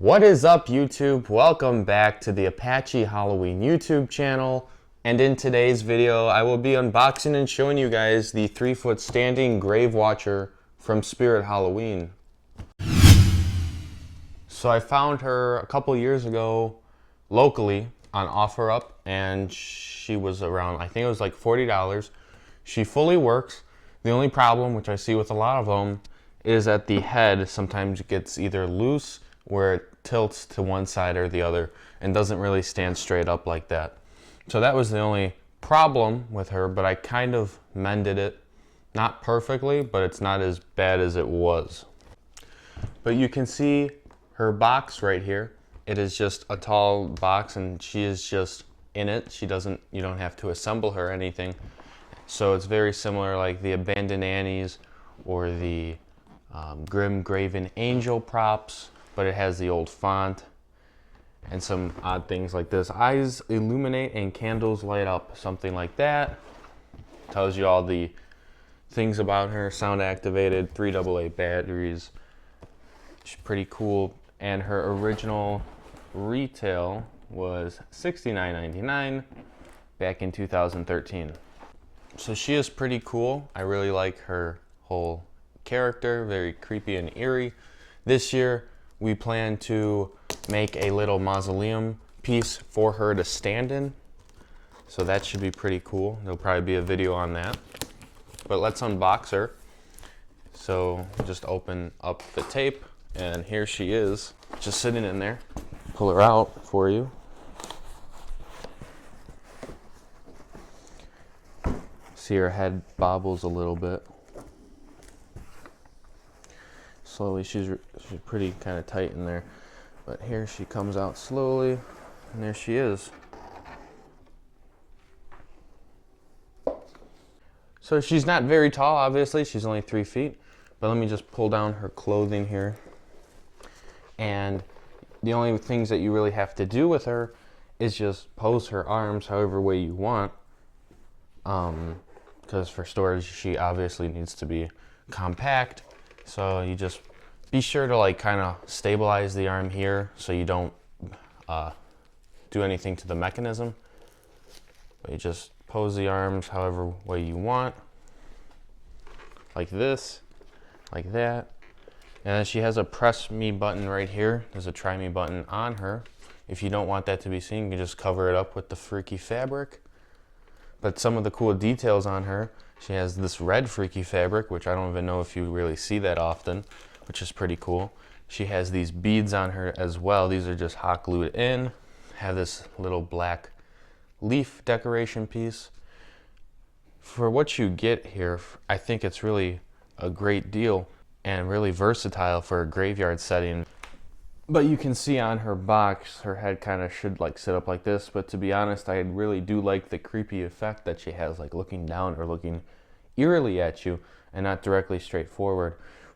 What is up, YouTube? Welcome back to the Apache Halloween YouTube channel. And in today's video, I will be unboxing and showing you guys the 3-foot standing Grave Watcher from Spirit Halloween. So I found her a couple years ago locally on OfferUp, and she was around, I think it was like $40. She fully works. The only problem, which I see with a lot of them, is that the head sometimes gets either loose where it tilts to one side or the other and doesn't really stand straight up like that. So that was the only problem with her, but I kind of mended it. Not perfectly, but it's not as bad as it was. But you can see her box right here. It is just a tall box and she is just in it. You don't have to assemble her or anything. So it's very similar like the Abandoned Annies or the Grim Graven Angel props, but it has the old font and some odd things like this. Eyes illuminate and candles light up, something like that. Tells you all the things about her. Sound activated, 3 AA batteries. She's pretty cool. And her original retail was $69.99 back in 2013. So she is pretty cool. I really like her whole character, very creepy and eerie. This year we plan to make a little mausoleum piece for her to stand in. So that should be pretty cool. There'll probably be a video on that. But let's unbox her. So just open up the tape and here she is, just sitting in there. Pull her out for you. See her head bobbles a little bit. Slowly, she's pretty kind of tight in there. But here she comes out slowly, and there she is. So she's not very tall, obviously. She's only 3 feet. But let me just pull down her clothing here. And the only things that you really have to do with her is just pose her arms however way you want. Because for storage, she obviously needs to be compact. So you just be sure to like kind of stabilize the arm here so you don't do anything to the mechanism. But you just pose the arms however way you want. Like this, like that. And then she has a press me button right here. There's a try me button on her. If you don't want that to be seen, you can just cover it up with the freaky fabric. But some of the cool details on her, she has this red freaky fabric, which I don't even know if you really see that often, which is pretty cool. She has these beads on her as well. These are just hot glued in. Have this little black leaf decoration piece. For what you get here, I think it's really a great deal and really versatile for a graveyard setting. But you can see on her box, her head kind of should like sit up like this. But to be honest, I really do like the creepy effect that she has, like looking down or looking eerily at you and not directly straight forward.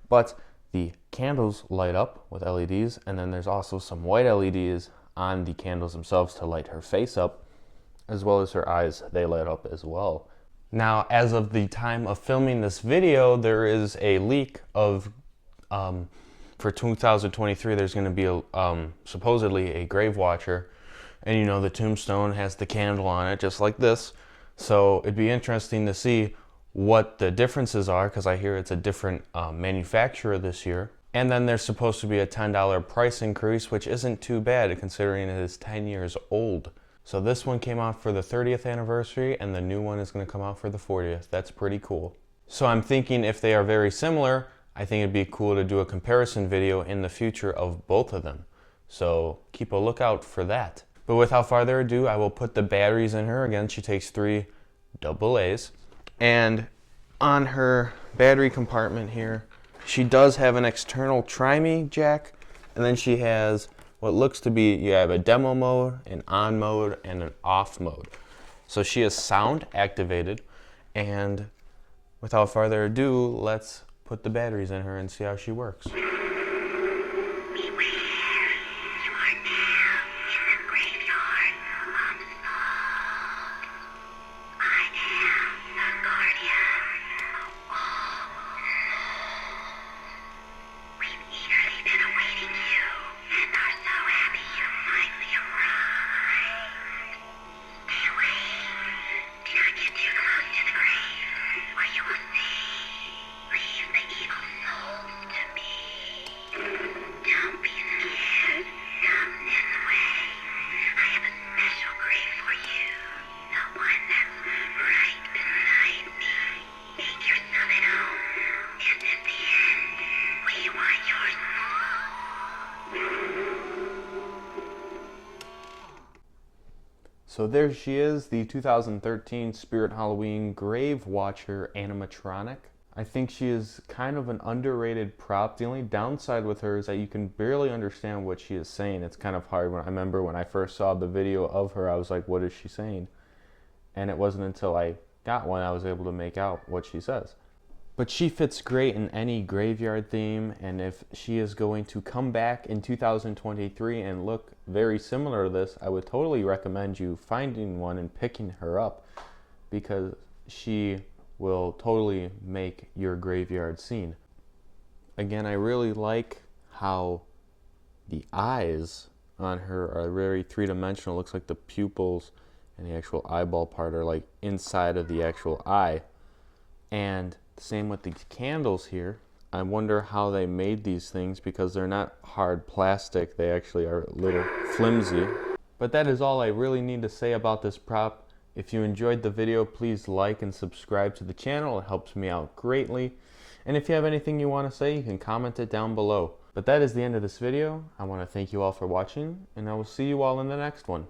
But the candles light up with LEDs, and then there's also some white LEDs on the candles themselves to light her face up, as well as her eyes. They light up as well. Now, as of the time of filming this video, there is a leak of for 2023, there's going to be supposedly a Grave Watcher, and you know the tombstone has the candle on it just like this. So it'd be interesting to see what the differences are, because I hear it's a different manufacturer this year. And then there's supposed to be a $10 price increase, which isn't too bad considering it is 10 years old. So this one came out for the 30th anniversary and the new one is going to come out for the 40th. That's pretty cool. So I'm thinking if they are very similar, I think it'd be cool to do a comparison video in the future of both of them. So keep a lookout for that. But without further ado, I will put the batteries in her. Again, she takes 3 AA's. And on her battery compartment here, she does have an external try-me jack. And then she has what looks to be, you have a demo mode, an on mode, and an off mode. So she is sound activated. And without further ado, let's put the batteries in her and see how she works. We've eagerly been awaiting you and our So there she is, the 2013 Spirit Halloween Grave Watcher animatronic. I think she is kind of an underrated prop. The only downside with her is that you can barely understand what she is saying. It's kind of hard. I remember when I first saw the video of her, I was like, what is she saying? And it wasn't until I got one I was able to make out what she says. But she fits great in any graveyard theme, and if she is going to come back in 2023 and look very similar to this, I would totally recommend you finding one and picking her up, because she will totally make your graveyard scene. Again, I really like how the eyes on her are very three-dimensional. It looks like the pupils and the actual eyeball part are like inside of the actual eye. And same with these candles here. I wonder how they made these things, because they're not hard plastic. They actually are a little flimsy. But that is all I really need to say about this prop. If you enjoyed the video, please like and subscribe to the channel. It helps me out greatly. And if you have anything you want to say, you can comment it down below. But that is the end of this video. I want to thank you all for watching, and I will see you all in the next one.